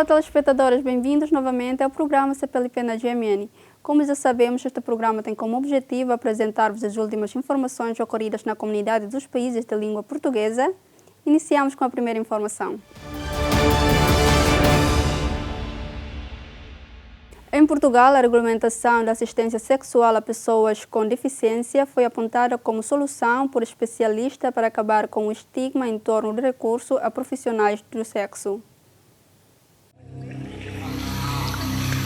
Olá, telespectadores, bem-vindos novamente ao programa CPLP na GMN. Como já sabemos, este programa tem como objetivo apresentar-vos as últimas informações ocorridas na comunidade dos países de língua portuguesa. Iniciamos com a primeira informação. Em Portugal, a regulamentação da assistência sexual a pessoas com deficiência foi apontada como solução por especialistas para acabar com o estigma em torno do recurso a profissionais do sexo.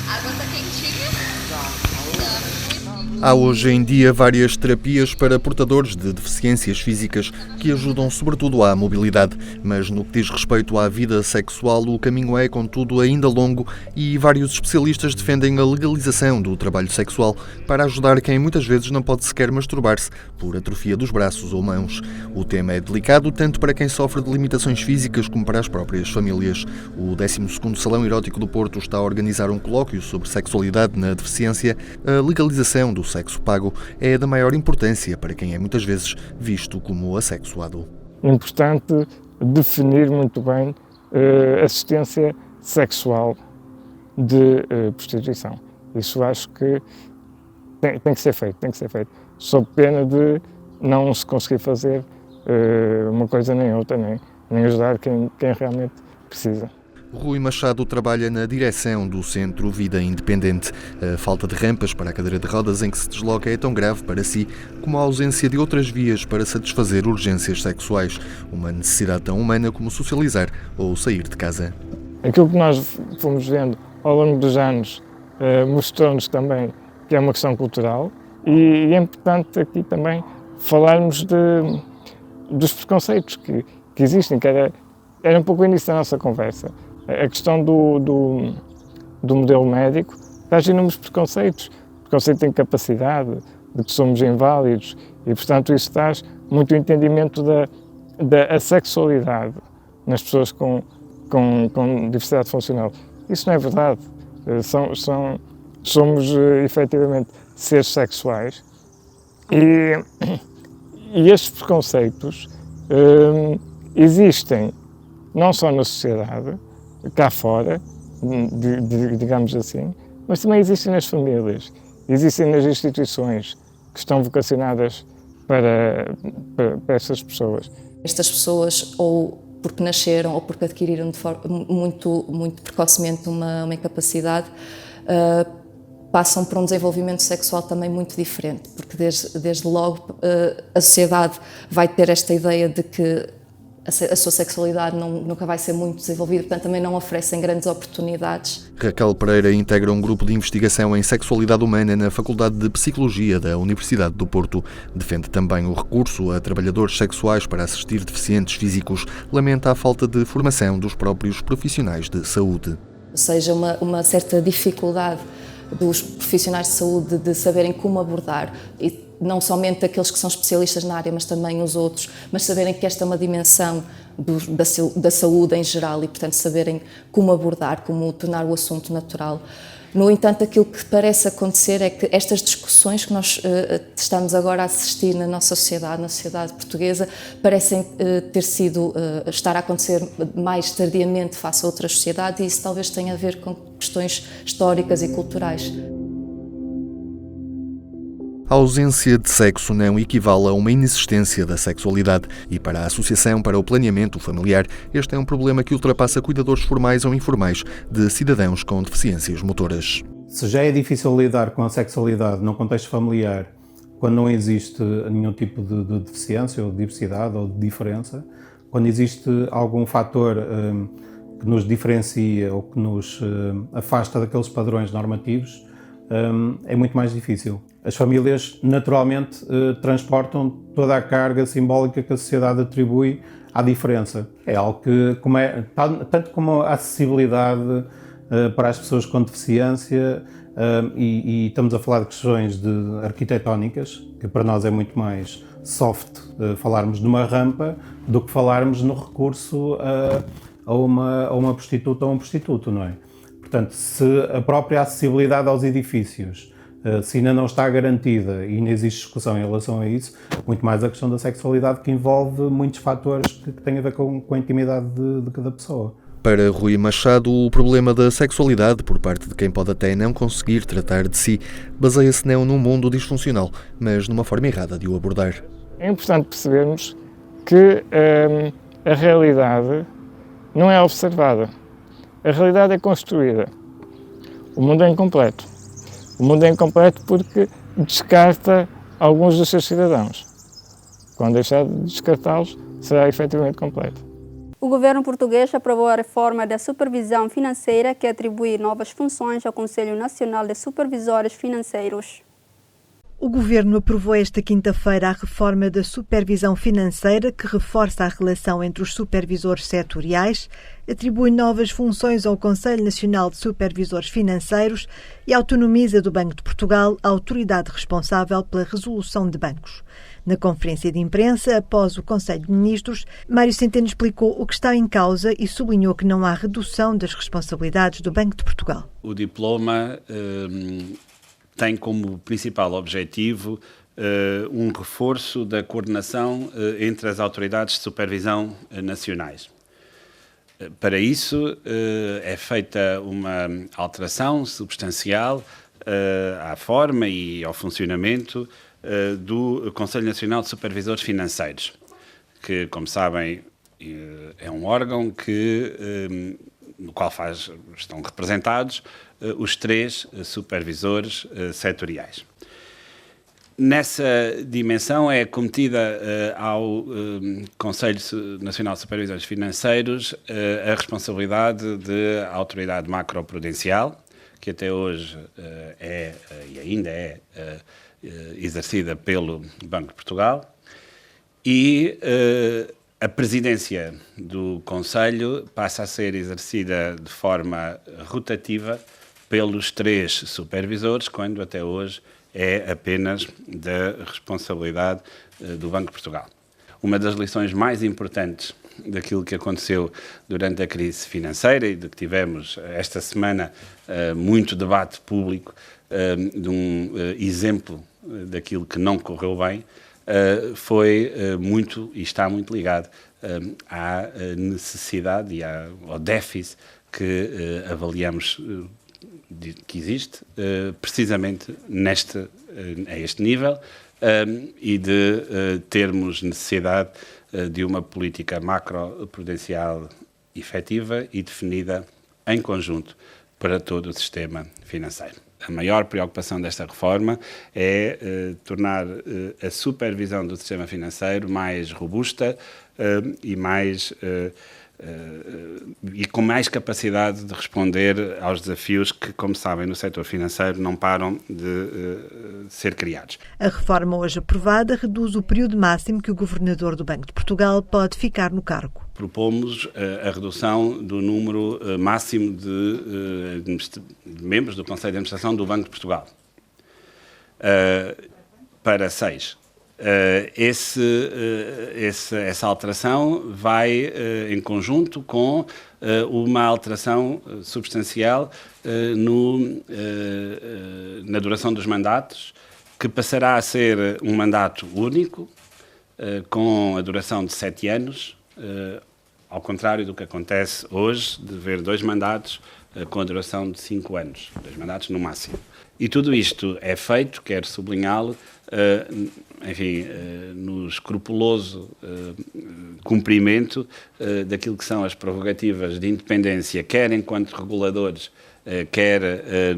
Água tá quentinha? Há hoje em dia várias terapias para portadores de deficiências físicas que ajudam sobretudo à mobilidade, mas no que diz respeito à vida sexual o caminho é, contudo, ainda longo e vários especialistas defendem a legalização do trabalho sexual para ajudar quem muitas vezes não pode sequer masturbar-se por atrofia dos braços ou mãos. O tema é delicado tanto para quem sofre de limitações físicas como para as próprias famílias. O 12º Salão Erótico do Porto está a organizar um colóquio sobre sexualidade na deficiência. A legalização do sexo pago é da maior importância para quem é muitas vezes visto como assexuado. É importante definir muito bem assistência sexual de prostituição. Isso acho que tem que ser feito, sob pena de não se conseguir fazer uma coisa nem outra, nem ajudar quem realmente precisa. Rui Machado trabalha na direção do Centro Vida Independente. A falta de rampas para a cadeira de rodas em que se desloca é tão grave para si como a ausência de outras vias para satisfazer urgências sexuais, uma necessidade tão humana como socializar ou sair de casa. Aquilo que nós fomos vendo ao longo dos anos mostrou-nos também que é uma questão cultural e é importante aqui também falarmos dos preconceitos que existem, que era um pouco o início da nossa conversa. A questão do modelo médico traz inúmeros preconceitos. Preconceito de incapacidade, de que somos inválidos e, portanto, isso traz muito entendimento da sexualidade nas pessoas com diversidade funcional. Isso não é verdade. Somos efetivamente seres sexuais e estes preconceitos existem não só na sociedade, cá fora, digamos assim, mas também existem nas famílias, existem nas instituições que estão vocacionadas para essas pessoas. Estas pessoas, ou porque nasceram ou porque adquiriram de forma muito precocemente uma incapacidade, passam por um desenvolvimento sexual também muito diferente, porque desde logo a sociedade vai ter esta ideia de que a sua sexualidade nunca vai ser muito desenvolvida, portanto também não oferecem grandes oportunidades. Raquel Pereira integra um grupo de investigação em sexualidade humana na Faculdade de Psicologia da Universidade do Porto. Defende também o recurso a trabalhadores sexuais para assistir deficientes físicos. Lamenta a falta de formação dos próprios profissionais de saúde. Ou seja, uma certa dificuldade dos profissionais de saúde de saberem como abordar, e não somente aqueles que são especialistas na área, mas também os outros, mas saberem que esta é uma dimensão da saúde em geral e, portanto, saberem como abordar, como tornar o assunto natural. No entanto, aquilo que parece acontecer é que estas discussões que nós estamos agora a assistir na nossa sociedade, na sociedade portuguesa, parecem estar a acontecer mais tardiamente face a outras sociedades, e isso talvez tenha a ver com questões históricas e culturais. A ausência de sexo não equivale a uma inexistência da sexualidade e para a Associação para o Planeamento Familiar, este é um problema que ultrapassa cuidadores formais ou informais de cidadãos com deficiências motoras. Se já é difícil lidar com a sexualidade num contexto familiar, quando não existe nenhum tipo de deficiência ou de diversidade ou de diferença, quando existe algum fator que nos diferencia ou que nos afasta daqueles padrões normativos, é muito mais difícil. As famílias naturalmente transportam toda a carga simbólica que a sociedade atribui à diferença. É algo que, tanto como a acessibilidade para as pessoas com deficiência, e estamos a falar de questões arquitetónicas, que para nós é muito mais soft falarmos de uma rampa do que falarmos no recurso a uma prostituta ou um prostituto, não é? Portanto, se a própria acessibilidade aos edifícios se ainda não está garantida e ainda existe discussão em relação a isso, muito mais a questão da sexualidade, que envolve muitos fatores que têm a ver com a intimidade de cada pessoa. Para Rui Machado, o problema da sexualidade por parte de quem pode até não conseguir tratar de si baseia-se não num mundo disfuncional, mas numa forma errada de o abordar. É importante percebermos que a realidade não é observada. A realidade é construída. O mundo é incompleto. O mundo é incompleto porque descarta alguns dos seus cidadãos. Quando deixar de descartá-los, será efetivamente completo. O governo português aprovou a reforma da supervisão financeira que atribui novas funções ao Conselho Nacional de Supervisores Financeiros. O Governo aprovou esta quinta-feira a reforma da supervisão financeira que reforça a relação entre os supervisores setoriais, atribui novas funções ao Conselho Nacional de Supervisores Financeiros e autonomiza do Banco de Portugal a autoridade responsável pela resolução de bancos. Na conferência de imprensa, após o Conselho de Ministros, Mário Centeno explicou o que está em causa e sublinhou que não há redução das responsabilidades do Banco de Portugal. O diploma tem como principal objetivo um reforço da coordenação entre as autoridades de supervisão nacionais. Para isso, é feita uma alteração substancial à forma e ao funcionamento do Conselho Nacional de Supervisores Financeiros, que, como sabem, é um órgão no qual estão representados os 3 supervisores setoriais. Nessa dimensão é cometida ao Conselho Nacional de Supervisores Financeiros a responsabilidade da autoridade macroprudencial, que até hoje e ainda é exercida pelo Banco de Portugal, e a presidência do Conselho passa a ser exercida de forma rotativa pelos 3 supervisores, quando até hoje é apenas da responsabilidade do Banco de Portugal. Uma das lições mais importantes daquilo que aconteceu durante a crise financeira e de que tivemos esta semana muito debate público de um exemplo daquilo que não correu bem, foi muito e está muito ligado à necessidade e ao déficit que avaliamos que existe precisamente a este nível e de termos necessidade de uma política macroprudencial efetiva e definida em conjunto para todo o sistema financeiro. A maior preocupação desta reforma é tornar a supervisão do sistema financeiro mais robusta e com mais capacidade de responder aos desafios que, como sabem, no setor financeiro não param de ser criados. A reforma hoje aprovada reduz o período máximo que o Governador do Banco de Portugal pode ficar no cargo. Propomos a redução do número máximo de membros do Conselho de Administração do Banco de Portugal para 6. Essa alteração vai em conjunto com uma alteração substancial na duração dos mandatos, que passará a ser um mandato único, com a duração de 7 anos, ao contrário do que acontece hoje, de ver 2 mandatos com a duração de 5 anos, 2 mandatos no máximo. E tudo isto é feito, quero sublinhá-lo, no escrupuloso cumprimento daquilo que são as prerrogativas de independência, quer enquanto reguladores, quer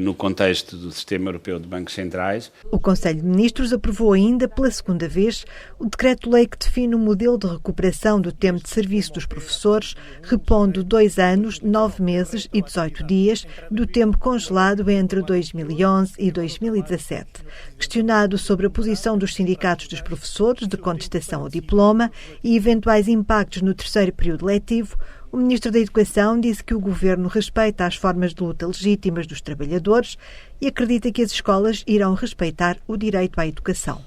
no contexto do Sistema Europeu de Bancos Centrais. O Conselho de Ministros aprovou ainda, pela segunda vez, o Decreto-Lei que define o modelo de recuperação do tempo de serviço dos professores, repondo 2 anos, 9 meses e 18 dias do tempo congelado entre 2011 e 2017. Questionado sobre a posição dos sindicatos dos professores de contestação ao diploma e eventuais impactos no 3º período letivo, o Ministro da Educação disse que o Governo respeita as formas de luta legítimas dos trabalhadores e acredita que as escolas irão respeitar o direito à educação.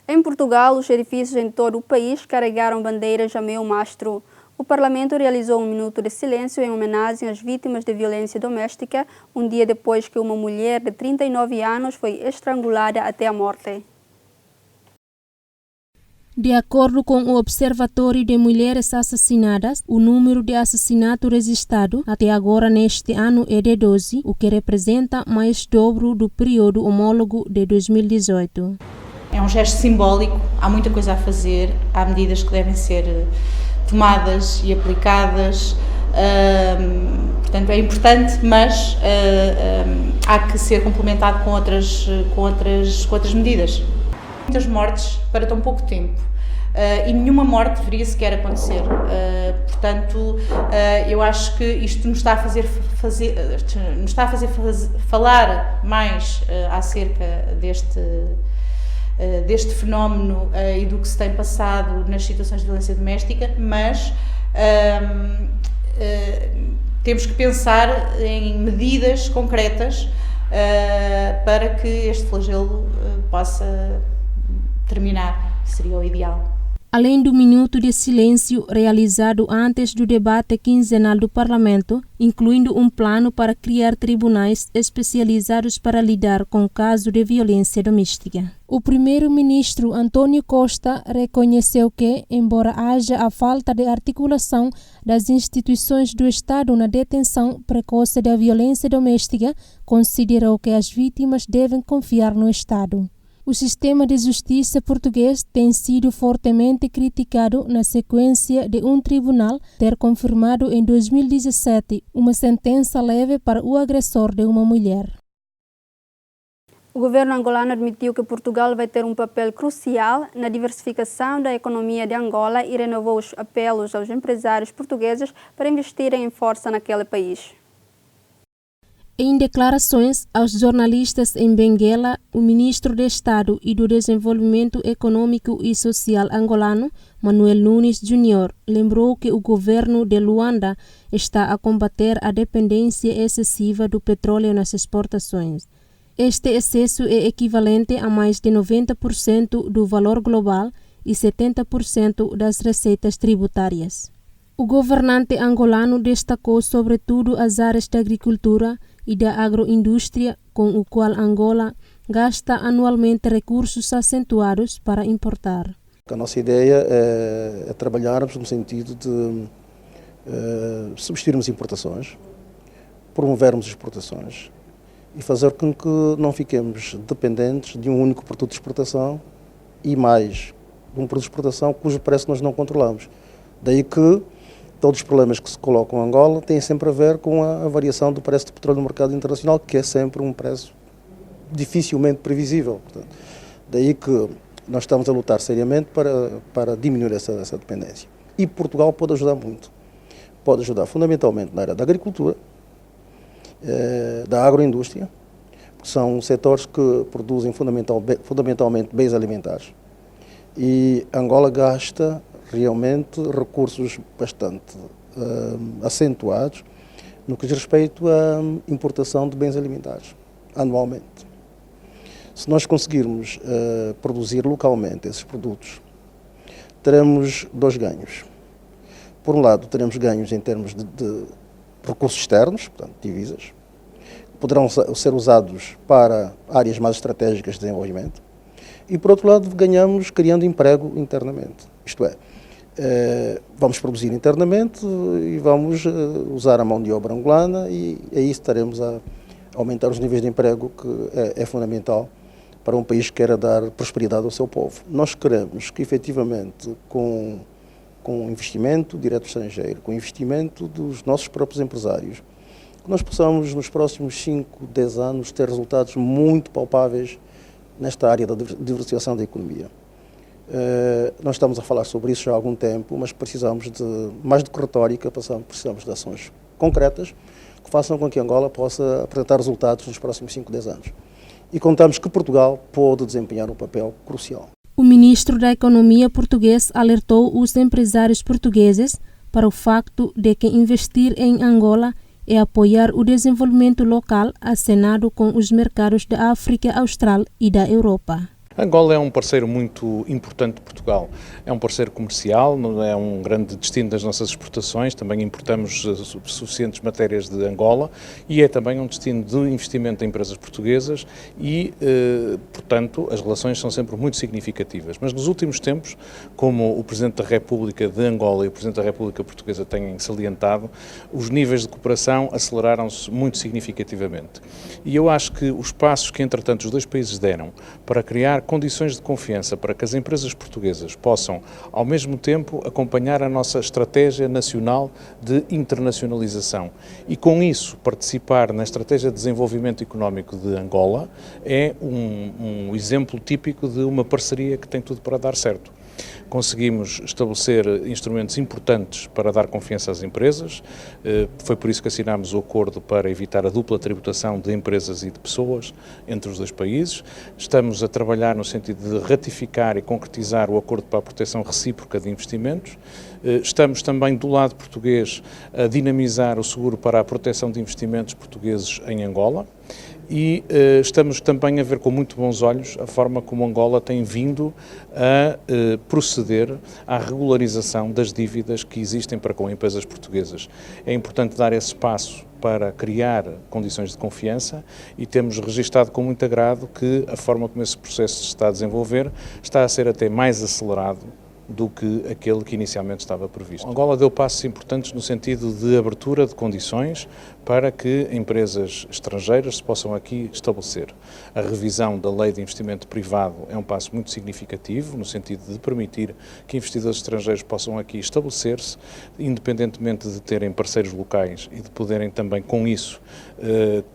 Em Portugal, os edifícios em todo o país carregaram bandeiras a meio mastro. O Parlamento realizou um minuto de silêncio em homenagem às vítimas de violência doméstica, um dia depois que uma mulher de 39 anos foi estrangulada até a morte. De acordo com o Observatório de Mulheres Assassinadas, o número de assassinatos registrado até agora neste ano é de 12, o que representa mais dobro do período homólogo de 2018. É um gesto simbólico, há muita coisa a fazer, há medidas que devem ser tomadas e aplicadas, portanto é importante, mas há que ser complementado com outras medidas. Muitas mortes para tão pouco tempo e nenhuma morte deveria sequer acontecer. Portanto, eu acho que isto nos está a fazer falar mais acerca deste fenómeno e do que se tem passado nas situações de violência doméstica, mas temos que pensar em medidas concretas para que este flagelo possa terminar, seria o ideal. Além do minuto de silêncio realizado antes do debate quinzenal do Parlamento, incluindo um plano para criar tribunais especializados para lidar com casos de violência doméstica. O primeiro-ministro António Costa reconheceu que, embora haja a falta de articulação das instituições do Estado na detenção precoce da violência doméstica, considerou que as vítimas devem confiar no Estado. O sistema de justiça português tem sido fortemente criticado na sequência de um tribunal ter confirmado em 2017 uma sentença leve para o agressor de uma mulher. O governo angolano admitiu que Portugal vai ter um papel crucial na diversificação da economia de Angola e renovou os apelos aos empresários portugueses para investirem em força naquele país. Em declarações aos jornalistas em Benguela, o ministro de Estado e do Desenvolvimento Econômico e Social angolano, Manuel Nunes Júnior, lembrou que o governo de Luanda está a combater a dependência excessiva do petróleo nas exportações. Este excesso é equivalente a mais de 90% do valor global e 70% das receitas tributárias. O governante angolano destacou sobretudo as áreas da agricultura e da agroindústria, com o qual Angola gasta anualmente recursos acentuados para importar. A nossa ideia é trabalharmos no sentido de substituirmos importações, promovermos exportações e fazer com que não fiquemos dependentes de um único produto de exportação e mais de um produto de exportação cujo preço nós não controlamos. Daí que todos os problemas que se colocam em Angola têm sempre a ver com a variação do preço do petróleo no mercado internacional, que é sempre um preço dificilmente previsível. Portanto, daí que nós estamos a lutar seriamente para diminuir essa dependência. E Portugal pode ajudar muito. Pode ajudar fundamentalmente na área da agricultura, da agroindústria, que são setores que produzem fundamentalmente bens alimentares. E Angola gasta realmente recursos bastante acentuados no que diz respeito à importação de bens alimentares, anualmente. Se nós conseguirmos produzir localmente esses produtos, teremos dois ganhos. Por um lado, teremos ganhos em termos de recursos externos, portanto, divisas, que poderão ser usados para áreas mais estratégicas de desenvolvimento, e por outro lado, ganhamos criando emprego internamente, isto é, vamos produzir internamente e vamos usar a mão de obra angolana e aí estaremos a aumentar os níveis de emprego, que é fundamental para um país que queira dar prosperidade ao seu povo. Nós queremos que, efetivamente, com investimento direto estrangeiro, com investimento dos nossos próprios empresários, que nós possamos, nos próximos 5, 10 anos, ter resultados muito palpáveis nesta área da diversificação da economia. Nós estamos a falar sobre isso já há algum tempo, mas precisamos de, mais do que retórica, precisamos de ações concretas que façam com que Angola possa apresentar resultados nos próximos 5, 10 anos. E contamos que Portugal pode desempenhar um papel crucial. O ministro da Economia português alertou os empresários portugueses para o facto de que investir em Angola é apoiar o desenvolvimento local acenado com os mercados da África Austral e da Europa. Angola é um parceiro muito importante de Portugal. É um parceiro comercial, é um grande destino das nossas exportações, também importamos suficientes matérias de Angola e é também um destino de investimento em empresas portuguesas e, portanto, as relações são sempre muito significativas. Mas nos últimos tempos, como o Presidente da República de Angola e o Presidente da República Portuguesa têm salientado, os níveis de cooperação aceleraram-se muito significativamente. E eu acho que os passos que, entretanto, os dois países deram para criar condições de confiança para que as empresas portuguesas possam, ao mesmo tempo, acompanhar a nossa estratégia nacional de internacionalização e, com isso, participar na estratégia de desenvolvimento económico de Angola é um exemplo típico de uma parceria que tem tudo para dar certo. Conseguimos estabelecer instrumentos importantes para dar confiança às empresas, foi por isso que assinámos o acordo para evitar a dupla tributação de empresas e de pessoas entre os dois países. Estamos a trabalhar no sentido de ratificar e concretizar o acordo para a proteção recíproca de investimentos. Estamos também do lado português a dinamizar o seguro para a proteção de investimentos portugueses em Angola. E estamos também a ver com muito bons olhos a forma como Angola tem vindo a proceder à regularização das dívidas que existem para com empresas portuguesas. É importante dar esse passo para criar condições de confiança e temos registado com muito agrado que a forma como esse processo se está a desenvolver está a ser até mais acelerado do que aquele que inicialmente estava previsto. Angola deu passos importantes no sentido de abertura de condições para que empresas estrangeiras se possam aqui estabelecer. A revisão da lei de investimento privado é um passo muito significativo, no sentido de permitir que investidores estrangeiros possam aqui estabelecer-se, independentemente de terem parceiros locais e de poderem também, com isso,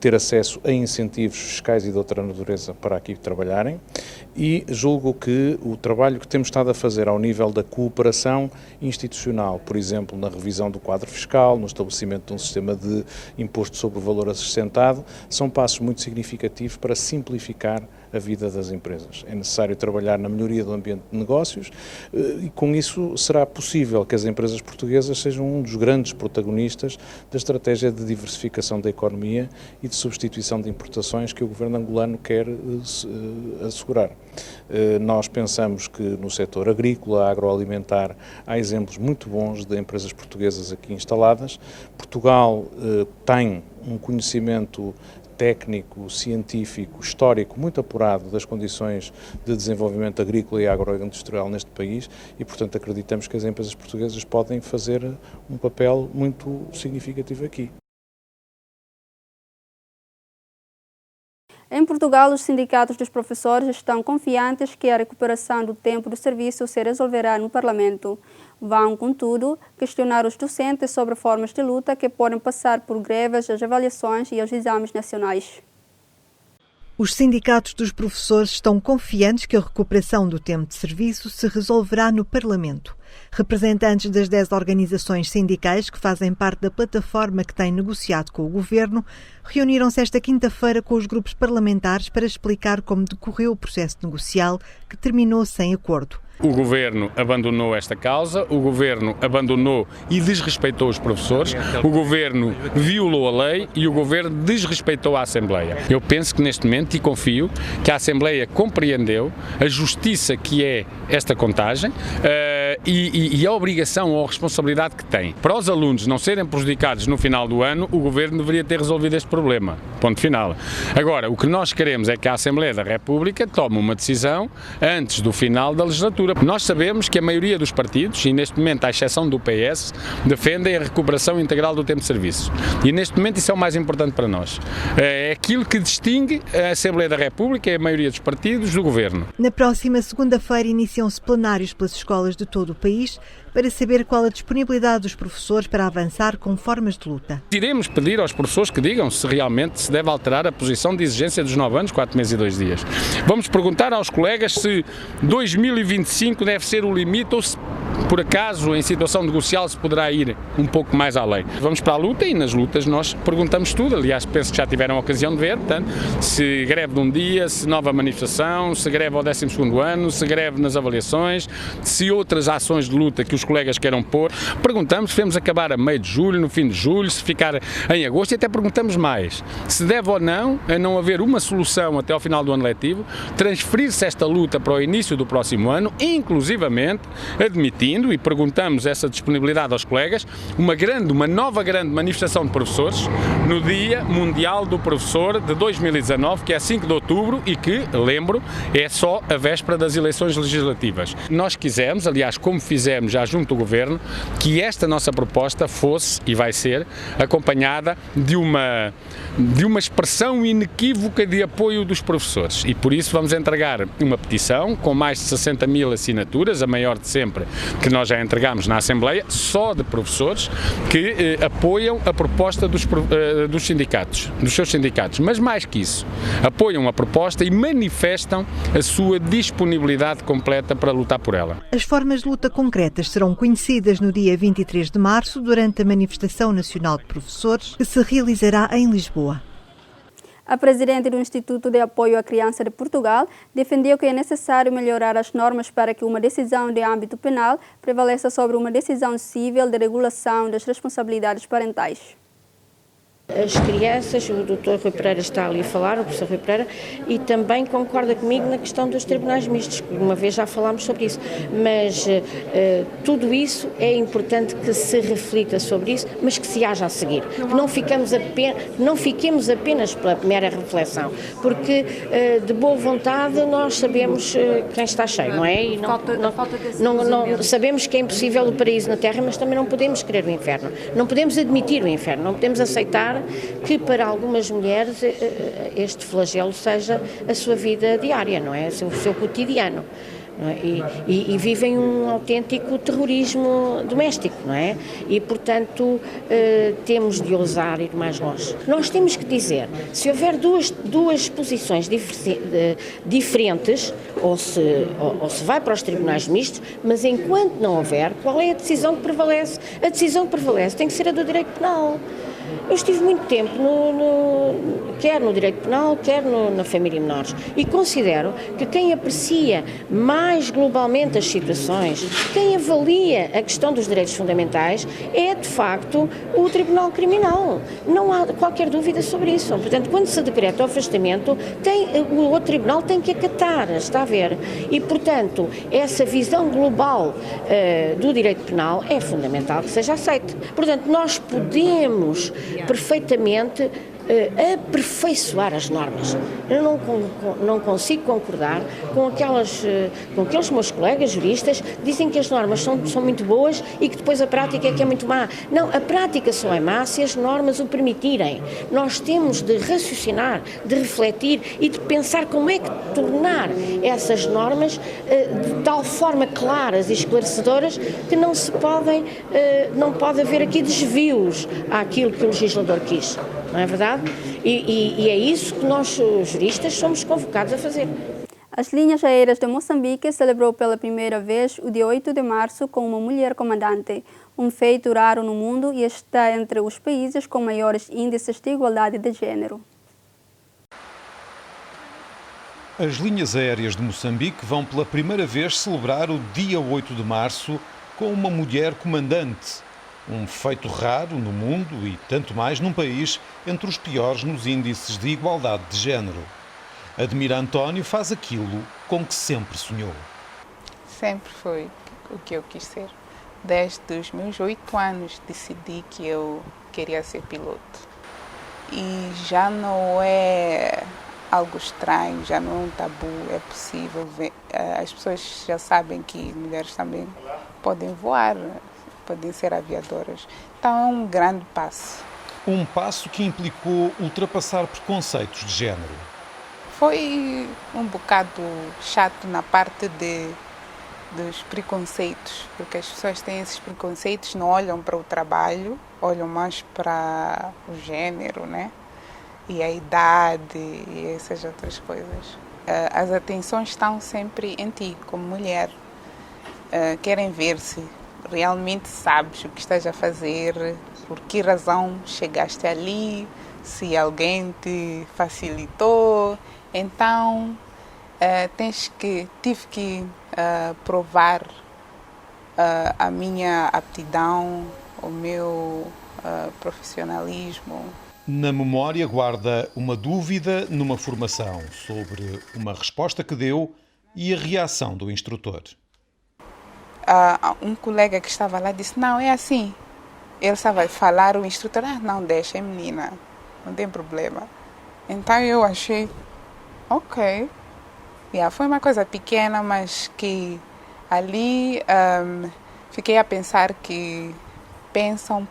ter acesso a incentivos fiscais e de outra natureza para aqui trabalharem. E julgo que o trabalho que temos estado a fazer ao nível da cooperação institucional, por exemplo, na revisão do quadro fiscal, no estabelecimento de um sistema de imposto sobre o valor acrescentado, são passos muito significativos para simplificar a vida das empresas. É necessário trabalhar na melhoria do ambiente de negócios e com isso será possível que as empresas portuguesas sejam um dos grandes protagonistas da estratégia de diversificação da economia e de substituição de importações que o governo angolano quer assegurar. Nós pensamos que no setor agrícola, agroalimentar, há exemplos muito bons de empresas portuguesas aqui instaladas. Portugal tem um conhecimento técnico, científico, histórico, muito apurado das condições de desenvolvimento agrícola e agroindustrial neste país e, portanto, acreditamos que as empresas portuguesas podem fazer um papel muito significativo aqui. Em Portugal, os sindicatos dos professores estão confiantes que a recuperação do tempo do serviço se resolverá no Parlamento. Vão, contudo, questionar os docentes sobre formas de luta que podem passar por greves, as avaliações e os exames nacionais. Os sindicatos dos professores estão confiantes que a recuperação do tempo de serviço se resolverá no Parlamento. Representantes das 10 organizações sindicais que fazem parte da plataforma que tem negociado com o Governo reuniram-se esta quinta-feira com os grupos parlamentares para explicar como decorreu o processo negocial que terminou sem acordo. O Governo abandonou esta causa, o Governo abandonou e desrespeitou os professores, o Governo violou a lei e o Governo desrespeitou a Assembleia. Eu penso que neste momento, e confio, que a Assembleia compreendeu a justiça que é esta contagem e a obrigação ou a responsabilidade que tem. Para os alunos não serem prejudicados no final do ano, o Governo deveria ter resolvido este problema. Ponto final. Agora, o que nós queremos é que a Assembleia da República tome uma decisão antes do final da legislatura. Nós sabemos que a maioria dos partidos, e neste momento à exceção do PS, defendem a recuperação integral do tempo de serviço. E neste momento isso é o mais importante para nós. É aquilo que distingue a Assembleia da República e a maioria dos partidos do Governo. Na próxima segunda-feira iniciam-se plenários pelas escolas de todo o país para saber qual a disponibilidade dos professores para avançar com formas de luta. Iremos pedir aos professores que digam se realmente se deve alterar a posição de exigência dos 9 anos, 4 meses e 2 dias. Vamos perguntar aos colegas se 2025 deve ser o limite ou se, por acaso, em situação negocial se poderá ir um pouco mais além. Vamos para a luta e nas lutas nós perguntamos tudo. Aliás, penso que já tiveram a ocasião de ver, portanto, se greve de um dia, se nova manifestação, se greve ao 12º ano, se greve nas avaliações, se outras ações de luta que os colegas queiram pôr. Perguntamos se devemos acabar a meio de julho, no fim de julho, se ficar em agosto e até perguntamos mais. se deve ou não, a não haver uma solução até ao final do ano letivo, transferir-se esta luta para o início do próximo ano, inclusivamente admitindo, e perguntamos essa disponibilidade aos colegas, uma nova grande manifestação de professores no Dia Mundial do Professor de 2019, que é 5 de outubro e que, lembro, é só a véspera das eleições legislativas. Nós quisemos, aliás, como fizemos já junto do Governo, que esta nossa proposta fosse, e vai ser, acompanhada de uma expressão inequívoca de apoio dos professores. E por isso vamos entregar uma petição com mais de 60 mil assinaturas, a maior de sempre, que nós já entregámos na Assembleia, só de professores que apoiam a proposta dos seus sindicatos. Mas mais que isso, apoiam a proposta e manifestam a sua disponibilidade completa para lutar por ela. As formas de luta concretas serão conhecidas no dia 23 de março, durante a Manifestação Nacional de Professores, que se realizará em Lisboa. A presidente do Instituto de Apoio à Criança de Portugal defendeu que é necessário melhorar as normas para que uma decisão de âmbito penal prevaleça sobre uma decisão civil de regulação das responsabilidades parentais. As crianças, o Dr. Rui Pereira está ali a falar, o professor Rui Pereira, e também concorda comigo na questão dos tribunais mistos, uma vez já falámos sobre isso, mas tudo isso é importante que se reflita sobre isso, mas que se haja a seguir, que não fiquemos apenas pela mera reflexão, porque de boa vontade nós sabemos quem está cheio, não é? E não sabemos que é impossível o paraíso na Terra, mas também não podemos querer o inferno, não podemos admitir o inferno, não podemos aceitar que para algumas mulheres este flagelo seja a sua vida diária, não é? O seu cotidiano. Não é? E vivem um autêntico terrorismo doméstico, não é? E, portanto, temos de ousar ir mais longe. Nós temos que dizer, se houver duas posições diferentes, ou se vai para os tribunais mistos, mas enquanto não houver, qual é a decisão que prevalece? A decisão que prevalece tem que ser a do direito penal. Eu estive muito tempo, quer no direito penal, quer na família menores, e considero que quem aprecia mais globalmente as situações, quem avalia a questão dos direitos fundamentais, é de facto o Tribunal Criminal. Não há qualquer dúvida sobre isso. Portanto, quando se decreta o afastamento, o outro tribunal tem que acatar, está a ver. E, portanto, essa visão global do direito penal é fundamental que seja aceita. Portanto, nós podemos perfeitamente aperfeiçoar as normas. Eu não consigo concordar com aqueles meus colegas juristas que dizem que as normas são muito boas e que depois a prática é que é muito má. Não, a prática só é má se as normas o permitirem. Nós temos de raciocinar, de refletir e de pensar como é que tornar essas normas de tal forma claras e esclarecedoras que não pode haver aqui desvios àquilo que o legislador quis. Não é verdade? E é isso que nós, juristas, somos convocados a fazer. As linhas aéreas de Moçambique celebrou pela primeira vez o dia 8 de março com uma mulher comandante, um feito raro no mundo e está entre os países com maiores índices de igualdade de género. As linhas aéreas de Moçambique vão pela primeira vez celebrar o dia 8 de março com uma mulher comandante. Um feito raro no mundo e tanto mais num país entre os piores nos índices de igualdade de género. Admira António faz aquilo com que sempre sonhou. Sempre foi o que eu quis ser. Desde os meus 8 anos decidi que eu queria ser piloto. E já não é algo estranho, já não é um tabu, é possível ver. As pessoas já sabem que mulheres também podem voar, podem ser aviadoras. Então é um grande passo. Um passo que implicou ultrapassar preconceitos de género. Foi um bocado chato na parte dos preconceitos, porque as pessoas têm esses preconceitos, não olham para o trabalho, olham mais para o gênero, né? E a idade e essas outras coisas. As atenções estão sempre em ti, como mulher. Querem ver se realmente sabes o que estás a fazer, por que razão chegaste ali, se alguém te facilitou. Então, tive que provar a minha aptidão, o meu profissionalismo. Na memória guarda uma dúvida numa formação sobre uma resposta que deu e a reação do instrutor. Um colega que estava lá disse, não, é assim. Ele estava a falar, o instrutor, não, deixa, é menina, não tem problema. Então eu achei, ok. Foi uma coisa pequena, mas que ali fiquei a pensar que pensam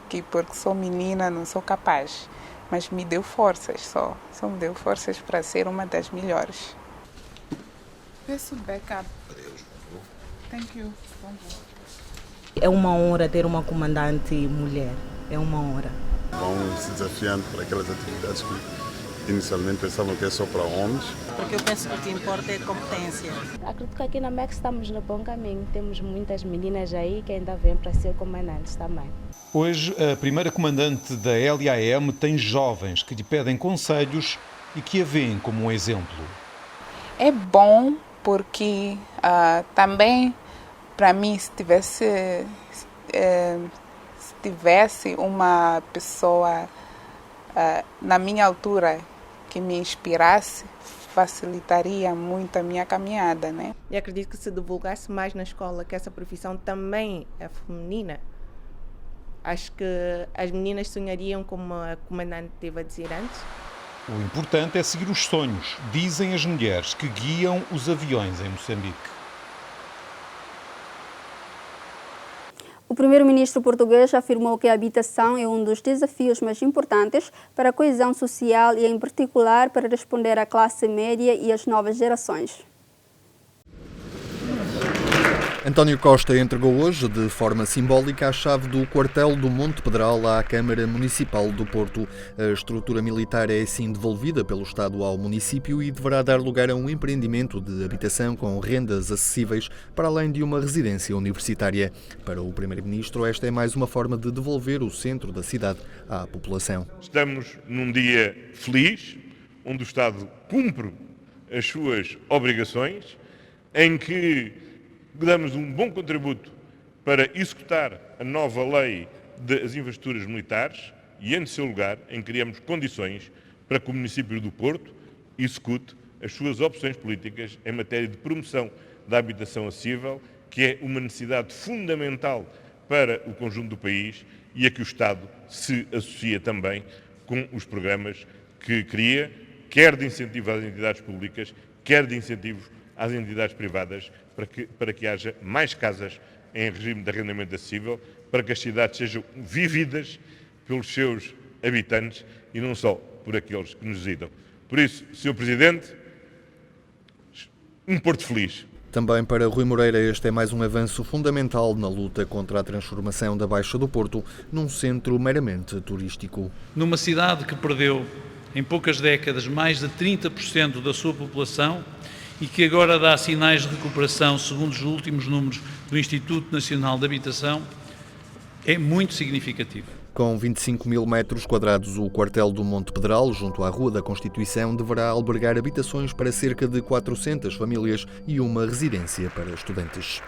que porque sou menina não sou capaz. Mas me deu forças só me deu forças para ser uma das melhores. Peço backup. Thank you. É uma honra ter uma comandante mulher. É uma honra. Vão se desafiando para aquelas atividades que inicialmente pensavam que é só para homens. Porque eu penso que o que importa é a competência. Acredito que aqui na MEC estamos no bom caminho. Temos muitas meninas aí que ainda vêm para ser comandantes também. Hoje, a primeira comandante da LAM tem jovens que lhe pedem conselhos e que a veem como um exemplo. É bom porque também, para mim, se tivesse uma pessoa na minha altura que me inspirasse, facilitaria muito a minha caminhada, né? E acredito que se divulgasse mais na escola que essa profissão também é feminina, acho que as meninas sonhariam como a comandante teve a dizer antes. O importante é seguir os sonhos, dizem as mulheres que guiam os aviões em Moçambique. O primeiro-ministro português afirmou que a habitação é um dos desafios mais importantes para a coesão social e, em particular, para responder à classe média e às novas gerações. António Costa entregou hoje, de forma simbólica, a chave do quartel do Monte Pedral à Câmara Municipal do Porto. A estrutura militar é assim devolvida pelo Estado ao município e deverá dar lugar a um empreendimento de habitação com rendas acessíveis, para além de uma residência universitária. Para o Primeiro-Ministro, esta é mais uma forma de devolver o centro da cidade à população. Estamos num dia feliz, onde o Estado cumpre as suas obrigações, em que damos um bom contributo para executar a nova lei das infraestruturas militares e, em seu lugar, em que criamos condições para que o município do Porto execute as suas opções políticas em matéria de promoção da habitação acessível, que é uma necessidade fundamental para o conjunto do país e a que o Estado se associa também com os programas que cria, quer de incentivo às entidades públicas, quer de incentivos às entidades privadas, para que haja mais casas em regime de arrendamento acessível, para que as cidades sejam vividas pelos seus habitantes e não só por aqueles que nos visitam. Por isso, Sr. Presidente, um Porto feliz. Também para Rui Moreira, este é mais um avanço fundamental na luta contra a transformação da Baixa do Porto num centro meramente turístico. Numa cidade que perdeu em poucas décadas mais de 30% da sua população e que agora dá sinais de recuperação, segundo os últimos números do Instituto Nacional de Habitação, é muito significativo. Com 25 mil metros quadrados, o quartel do Monte Pedral, junto à Rua da Constituição, deverá albergar habitações para cerca de 400 famílias e uma residência para estudantes.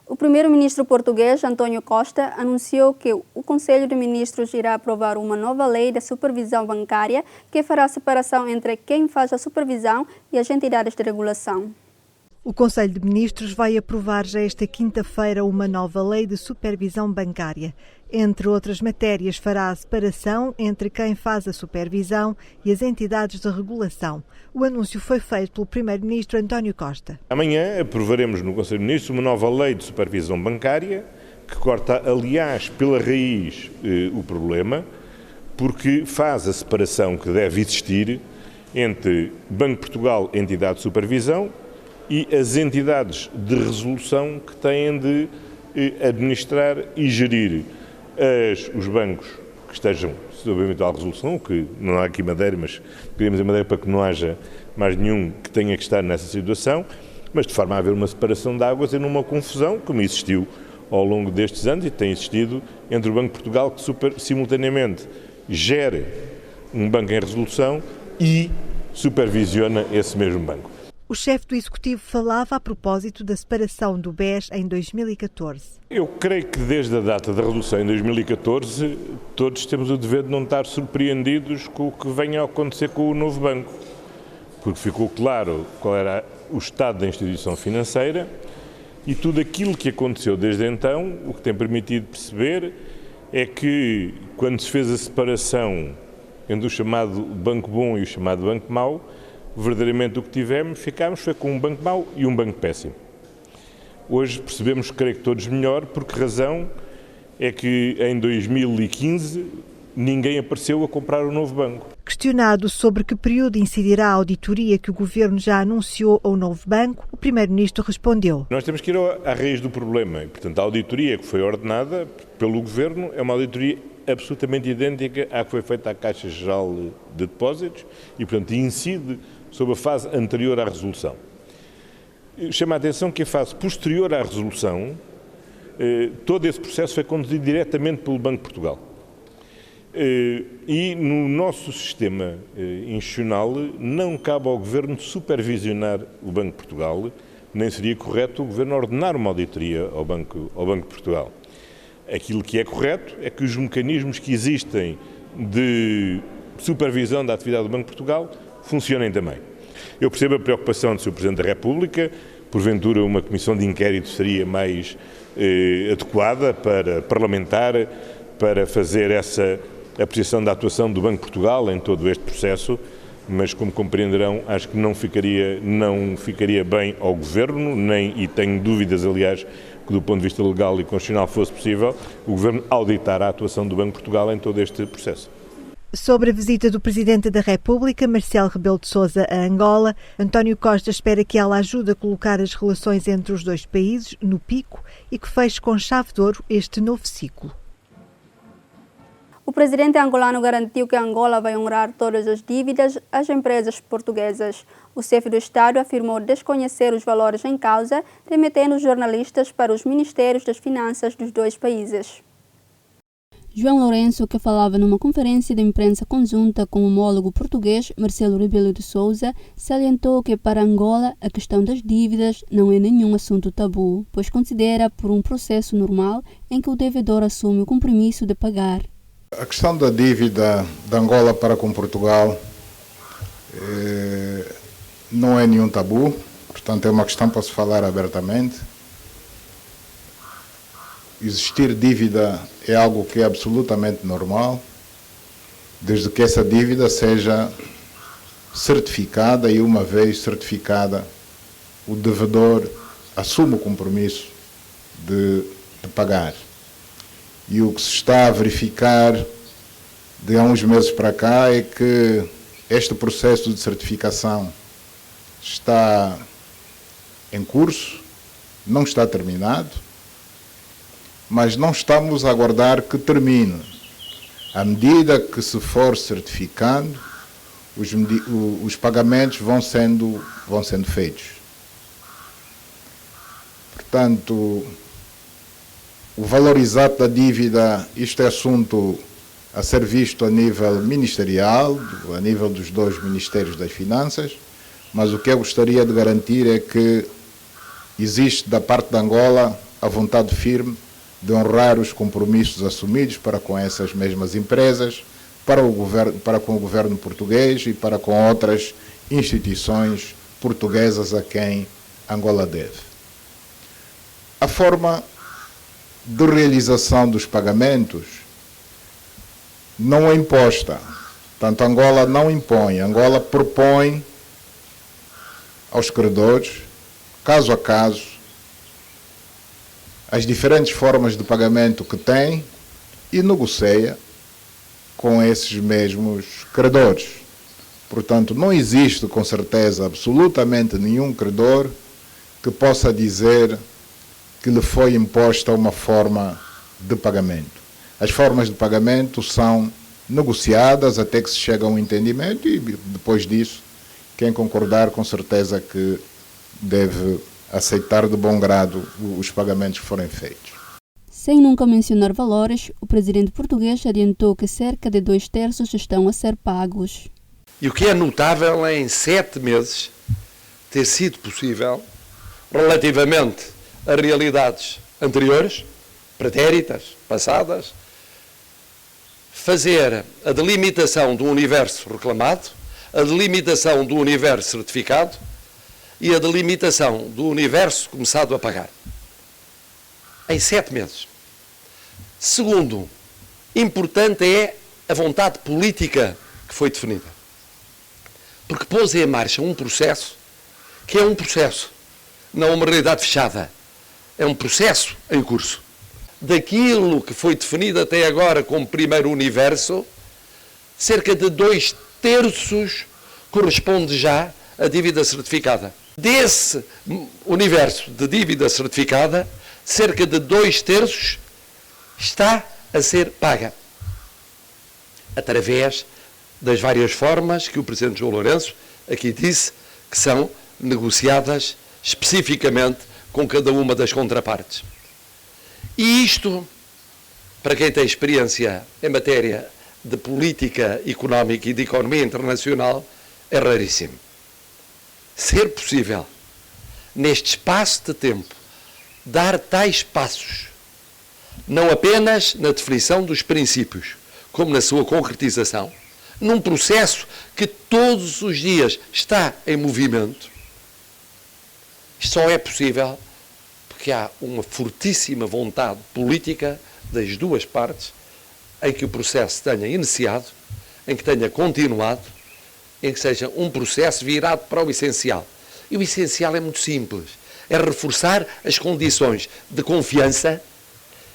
O primeiro-ministro português, António Costa, anunciou que o Conselho de Ministros irá aprovar uma nova lei da supervisão bancária que fará a separação entre quem faz a supervisão e as entidades de regulação. O Conselho de Ministros vai aprovar já esta quinta-feira uma nova lei de supervisão bancária. Entre outras matérias, fará a separação entre quem faz a supervisão e as entidades de regulação. O anúncio foi feito pelo Primeiro-Ministro António Costa. Amanhã aprovaremos no Conselho de Ministros uma nova lei de supervisão bancária que corta, aliás, pela raiz o problema, porque faz a separação que deve existir entre Banco de Portugal, entidade de supervisão, e as entidades de resolução que têm de administrar e gerir os bancos que estejam sob eventual resolução, que não há aqui Madeira, mas queríamos a Madeira para que não haja mais nenhum que tenha que estar nessa situação, mas de forma a haver uma separação de águas e numa confusão, como existiu ao longo destes anos e tem existido entre o Banco de Portugal, que simultaneamente gere um banco em resolução e supervisiona esse mesmo banco. O chefe do Executivo falava a propósito da separação do BES em 2014. Eu creio que desde a data da redução em 2014, todos temos o dever de não estar surpreendidos com o que venha a acontecer com o novo banco, porque ficou claro qual era o estado da instituição financeira e tudo aquilo que aconteceu desde então, o que tem permitido perceber é que quando se fez a separação entre o chamado banco bom e o chamado banco mau, verdadeiramente o que ficámos foi com um banco mau e um banco péssimo. Hoje percebemos, creio que todos melhor, por que razão é que em 2015 ninguém apareceu a comprar o novo banco. Questionado sobre que período incidirá a auditoria que o Governo já anunciou ao novo banco, o Primeiro-Ministro respondeu: Nós temos que ir à raiz do problema e, portanto, a auditoria que foi ordenada pelo Governo é uma auditoria absolutamente idêntica à que foi feita à Caixa Geral de Depósitos e, portanto, incide sobre a fase anterior à resolução. Chama a atenção que a fase posterior à resolução, todo esse processo foi conduzido diretamente pelo Banco de Portugal. E no nosso sistema institucional não cabe ao Governo supervisionar o Banco de Portugal, nem seria correto o Governo ordenar uma auditoria ao Banco de Portugal. Aquilo que é correto é que os mecanismos que existem de supervisão da atividade do Banco de Portugal funcionem também. Eu percebo a preocupação do Sr. Presidente da República, porventura uma comissão de inquérito seria mais adequada para parlamentar, para fazer essa apreciação da atuação do Banco de Portugal em todo este processo, mas como compreenderão, acho que não ficaria bem ao Governo, e tenho dúvidas, aliás, que do ponto de vista legal e constitucional fosse possível, o Governo auditar a atuação do Banco de Portugal em todo este processo. Sobre a visita do Presidente da República, Marcelo Rebelo de Sousa, a Angola, António Costa espera que ela ajude a colocar as relações entre os dois países no pico e que feche com chave de ouro este novo ciclo. O presidente angolano garantiu que Angola vai honrar todas as dívidas às empresas portuguesas. O chefe do Estado afirmou desconhecer os valores em causa, remetendo os jornalistas para os ministérios das Finanças dos dois países. João Lourenço, que falava numa conferência de imprensa conjunta com o homólogo português Marcelo Rebelo de Sousa, salientou que para Angola a questão das dívidas não é nenhum assunto tabu, pois considera por um processo normal em que o devedor assume o compromisso de pagar. A questão da dívida de Angola para com Portugal não é nenhum tabu, portanto é uma questão para se falar abertamente. Existir dívida é algo que é absolutamente normal, desde que essa dívida seja certificada e, uma vez certificada, o devedor assume o compromisso de pagar. E o que se está a verificar de há uns meses para cá é que este processo de certificação está em curso, não está terminado, mas não estamos a aguardar que termine. À medida que se for certificando, os pagamentos vão sendo feitos. Portanto, o valor exato da dívida, isto é assunto a ser visto a nível ministerial, a nível dos dois Ministérios das Finanças, mas o que eu gostaria de garantir é que existe da parte de Angola a vontade firme de honrar os compromissos assumidos para com essas mesmas empresas, para com o governo português e para com outras instituições portuguesas a quem Angola deve. A forma de realização dos pagamentos não é imposta. Portanto, Angola não impõe, Angola propõe aos credores, caso a caso, as diferentes formas de pagamento que tem e negocia com esses mesmos credores. Portanto, não existe, com certeza, absolutamente nenhum credor que possa dizer que lhe foi imposta uma forma de pagamento. As formas de pagamento são negociadas até que se chega a um entendimento e, depois disso, quem concordar, com certeza que deve aceitar de bom grado os pagamentos que forem feitos. Sem nunca mencionar valores, o presidente português adiantou que cerca de 2/3 estão a ser pagos. E o que é notável é, em 7 meses, ter sido possível, relativamente a realidades anteriores, pretéritas, passadas, fazer a delimitação do universo reclamado, a delimitação do universo certificado e a delimitação do universo começado a pagar. Em 7 meses. Segundo, importante é a vontade política que foi definida. Porque pôs em marcha um processo que é um processo, não uma realidade fechada. É um processo em curso. Daquilo que foi definido até agora como primeiro universo, cerca de 2/3 corresponde já à dívida certificada. Desse universo de dívida certificada, cerca de 2/3 está a ser paga através das várias formas que o Presidente João Lourenço aqui disse que são negociadas especificamente com cada uma das contrapartes. E isto, para quem tem experiência em matéria de política económica e de economia internacional, é raríssimo. Ser possível, neste espaço de tempo, dar tais passos, não apenas na definição dos princípios, como na sua concretização, num processo que todos os dias está em movimento, isto só é possível porque há uma fortíssima vontade política das duas partes em que o processo tenha iniciado, em que tenha continuado, em que seja um processo virado para o essencial. E o essencial é muito simples, é reforçar as condições de confiança,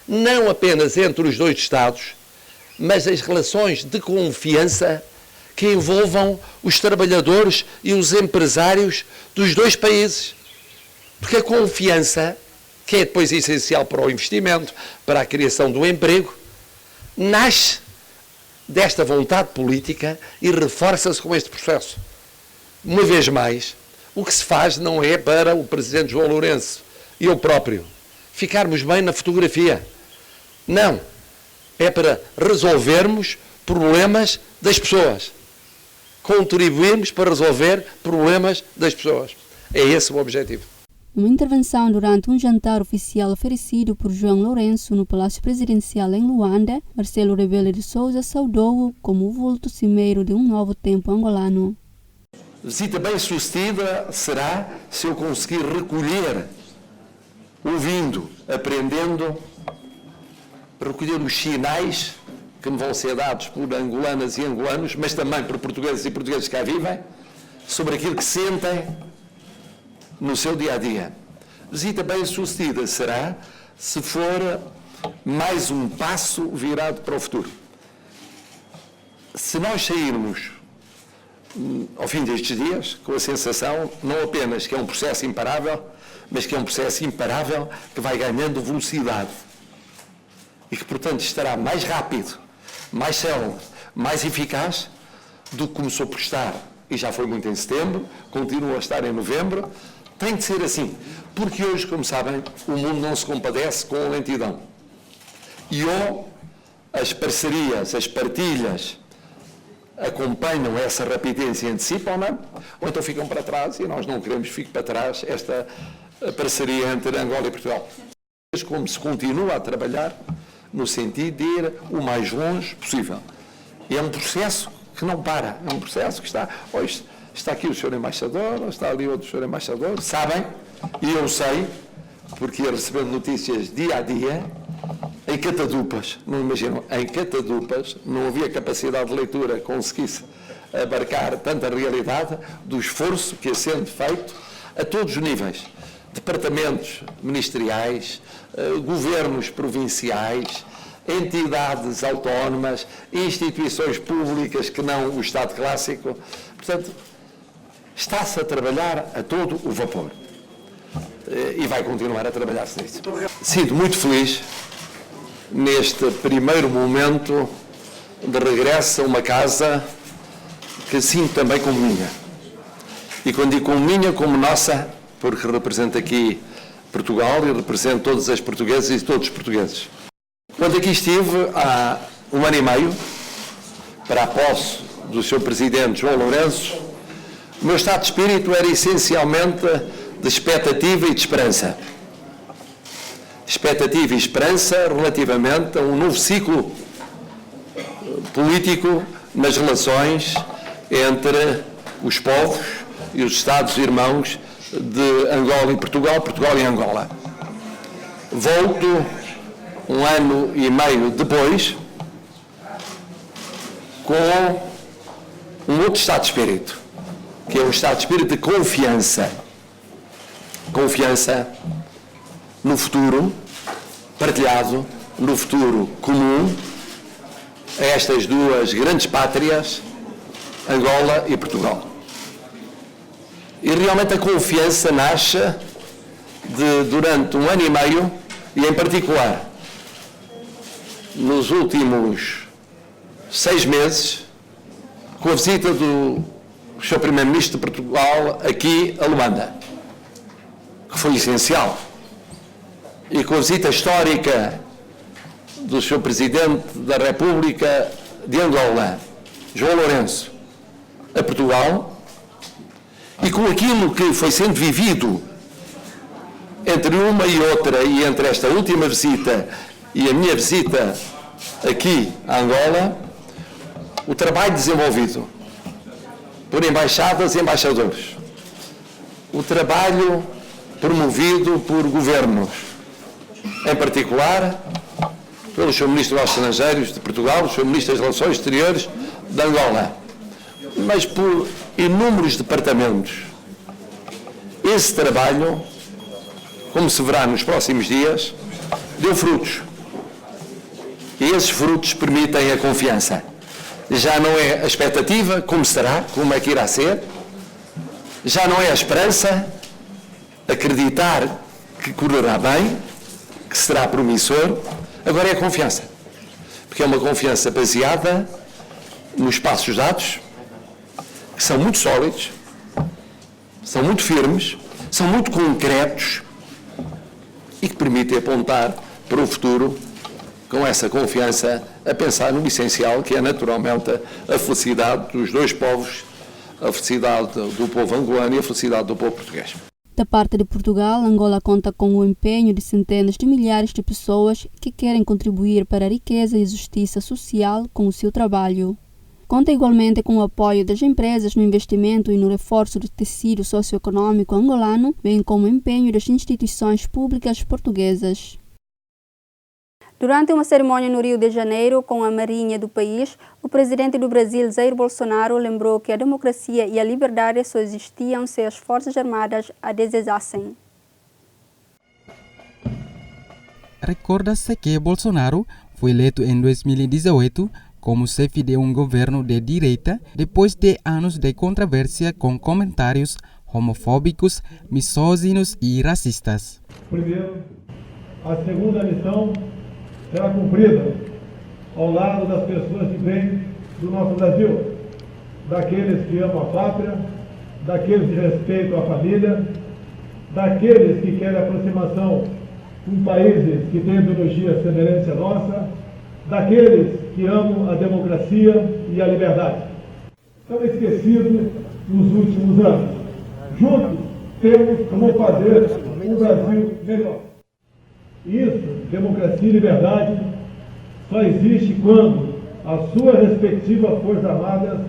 não apenas entre os dois Estados, mas as relações de confiança que envolvam os trabalhadores e os empresários dos dois países. Porque a confiança, que é depois essencial para o investimento, para a criação do emprego, nasce desta vontade política e reforça-se com este processo. Uma vez mais, o que se faz não é para o Presidente João Lourenço e eu próprio ficarmos bem na fotografia. Não. É para resolvermos problemas das pessoas. Contribuirmos para resolver problemas das pessoas. É esse o objetivo. Uma intervenção durante um jantar oficial oferecido por João Lourenço no Palácio Presidencial em Luanda, Marcelo Rebelo de Sousa saudou-o como o vulto cimeiro de um novo tempo angolano. Visita bem sucedida será se eu conseguir recolher, ouvindo, aprendendo, recolher os sinais que me vão ser dados por angolanas e angolanos, mas também por portugueses e portugueses que cá vivem, sobre aquilo que sentem no seu dia-a-dia. Visita bem sucedida será se for mais um passo virado para o futuro. Se nós sairmos ao fim destes dias com a sensação não apenas que é um processo imparável, mas que é um processo imparável que vai ganhando velocidade e que, portanto, estará mais rápido, mais célebre, mais eficaz do que começou por estar, e já foi muito em setembro, continua a estar em novembro. Tem de ser assim, porque hoje, como sabem, o mundo não se compadece com a lentidão. E ou as parcerias, as partilhas acompanham essa rapidez e antecipam-na, ou então ficam para trás, e nós não queremos que fique para trás esta parceria entre Angola e Portugal. Como se continua a trabalhar no sentido de ir o mais longe possível. E é um processo que não para, é um processo que está... Hoje, está aqui o Sr. Embaixador, está ali outro Sr. Embaixador, sabem, e eu sei, porque ia recebendo notícias dia a dia, em catadupas, não imaginam, em catadupas, não havia capacidade de leitura que conseguisse abarcar tanta realidade do esforço que é sendo feito a todos os níveis, departamentos ministeriais, governos provinciais, entidades autónomas, instituições públicas que não o Estado clássico. Portanto, está-se a trabalhar a todo o vapor e vai continuar a trabalhar-se nisso. Sinto muito feliz neste primeiro momento de regresso a uma casa que sinto também como minha. E quando digo como minha, como nossa, porque represento aqui Portugal e represento todas as portuguesas e todos os portugueses. Quando aqui estive há 1 ano e meio, para a posse do Sr. Presidente João Lourenço, O meu estado de espírito era essencialmente de expectativa e de esperança. Expectativa e esperança relativamente a um novo ciclo político nas relações entre os povos e os Estados-irmãos de Angola e Portugal, Portugal e Angola. Volto um ano e meio depois com um outro estado de espírito, que é um estado de espírito de confiança. Confiança no futuro partilhado, no futuro comum, a estas duas grandes pátrias, Angola e Portugal. E realmente a confiança nasce durante um ano e meio, e em particular, nos últimos 6 meses, com a visita do Sr. Primeiro-Ministro de Portugal aqui a Luanda, que foi essencial, e com a visita histórica do Sr. Presidente da República de Angola, João Lourenço, a Portugal, e com aquilo que foi sendo vivido entre uma e outra, e entre esta última visita e a minha visita aqui a Angola, o trabalho desenvolvido por embaixadas e embaixadores, o trabalho promovido por governos, em particular pelo Sr. Ministro dos Estrangeiros de Portugal, o Sr. Ministro das Relações Exteriores de Angola, mas por inúmeros departamentos. Esse trabalho, como se verá nos próximos dias, deu frutos. E esses frutos permitem a confiança. Já não é a expectativa, como será, como é que irá ser, já não é a esperança, acreditar que correrá bem, que será promissor, agora é a confiança. Porque é uma confiança baseada nos passos dados, que são muito sólidos, são muito firmes, são muito concretos e que permitem apontar para o futuro com essa confiança, a pensar no essencial, que é naturalmente a felicidade dos dois povos, a felicidade do povo angolano e a felicidade do povo português. Da parte de Portugal, Angola conta com o empenho de centenas de milhares de pessoas que querem contribuir para a riqueza e justiça social com o seu trabalho. Conta igualmente com o apoio das empresas no investimento e no reforço do tecido socioeconômico angolano, bem como o empenho das instituições públicas portuguesas. Durante uma cerimônia no Rio de Janeiro com a Marinha do país, o presidente do Brasil, Jair Bolsonaro, lembrou que a democracia e a liberdade só existiam se as Forças Armadas a desejassem. Recorda-se que Bolsonaro foi eleito em 2018 como chefe de um governo de direita depois de anos de controvérsia com comentários homofóbicos, misóginos e racistas. Primeiro, a segunda missão será cumprida ao lado das pessoas de bem do nosso Brasil, daqueles que amam a pátria, daqueles que respeitam a família, daqueles que querem aproximação com países que têm ideologia semelhante à nossa, daqueles que amam a democracia e a liberdade. Estão esquecidos nos últimos anos. Juntos temos como fazer um Brasil melhor. Isso, democracia e liberdade, só existe quando as suas respectivas Forças Armadas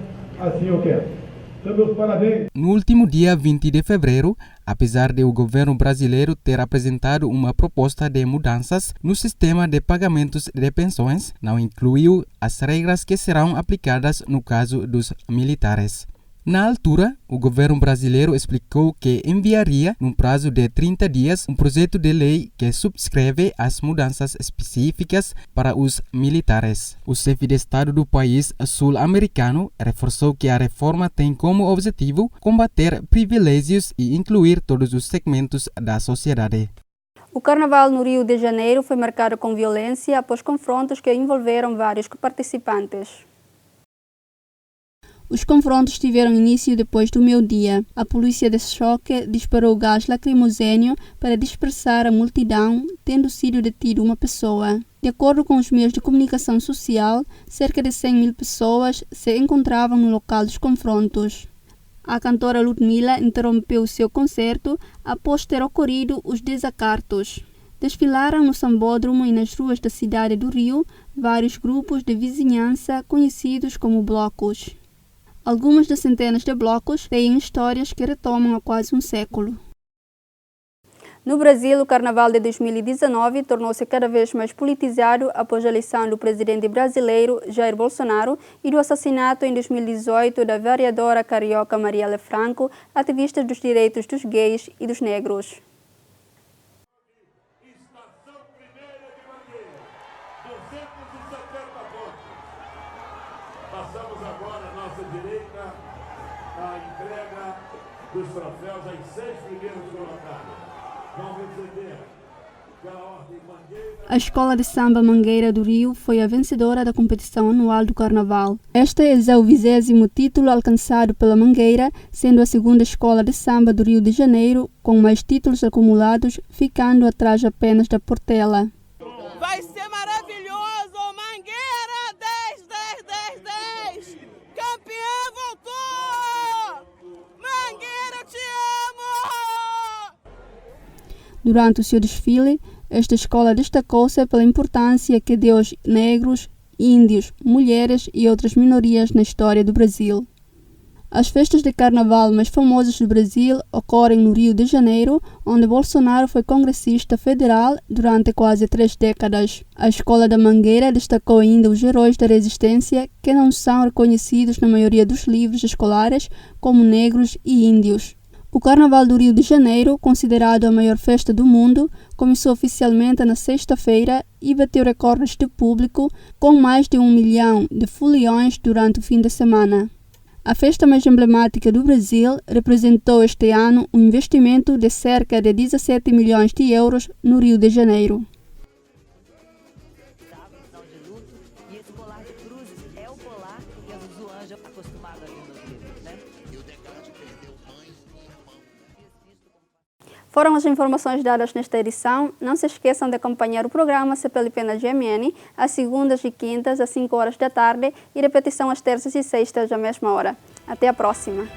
assim o querem. Então, meus parabéns. No último dia 20 de fevereiro, apesar de o governo brasileiro ter apresentado uma proposta de mudanças no sistema de pagamentos de pensões, não incluiu as regras que serão aplicadas no caso dos militares. Na altura, o governo brasileiro explicou que enviaria, num prazo de 30 dias, um projeto de lei que subscreve as mudanças específicas para os militares. O chefe de Estado do país sul-americano reforçou que a reforma tem como objetivo combater privilégios e incluir todos os segmentos da sociedade. O Carnaval no Rio de Janeiro foi marcado com violência após confrontos que envolveram vários participantes. Os confrontos tiveram início depois do meio-dia. A polícia de choque disparou gás lacrimogêneo para dispersar a multidão, tendo sido detido uma pessoa. De acordo com os meios de comunicação social, cerca de 100.000 pessoas se encontravam no local dos confrontos. A cantora Ludmilla interrompeu seu concerto após ter ocorrido os desacatos. Desfilaram no sambódromo e nas ruas da cidade do Rio vários grupos de vizinhança conhecidos como blocos. Algumas das centenas de blocos têm histórias que retomam há quase um século. No Brasil, o Carnaval de 2019 tornou-se cada vez mais politizado após a eleição do presidente brasileiro Jair Bolsonaro e do assassinato em 2018 da vereadora carioca Marielle Franco, ativista dos direitos dos gays e dos negros. Passamos agora à nossa direita a entrega dos troféus aos 6 primeiros colocados. A Escola de Samba Mangueira do Rio foi a vencedora da competição anual do Carnaval. Este é o 20º título alcançado pela Mangueira, sendo a segunda escola de samba do Rio de Janeiro, com mais títulos acumulados, ficando atrás apenas da Portela. Vai ser maravilhoso! Mangueira 10, 10, 10, 10! Campeã voltou! Mangueira, eu te amo! Durante o seu desfile, esta escola destacou-se pela importância que deu aos negros, índios, mulheres e outras minorias na história do Brasil. As festas de carnaval mais famosas do Brasil ocorrem no Rio de Janeiro, onde Bolsonaro foi congressista federal durante quase 3 décadas. A Escola da Mangueira destacou ainda os heróis da resistência, que não são reconhecidos na maioria dos livros escolares como negros e índios. O Carnaval do Rio de Janeiro, considerado a maior festa do mundo, começou oficialmente na sexta-feira e bateu recordes de público, com mais de 1 milhão de foliões durante o fim de semana. A festa mais emblemática do Brasil representou este ano um investimento de cerca de 17 milhões de euros no Rio de Janeiro. Foram as informações dadas nesta edição. Não se esqueçam de acompanhar o programa CPLP na GMN, às segundas e quintas, às 5 horas da tarde, e repetição às terças e sextas, à mesma hora. Até a próxima!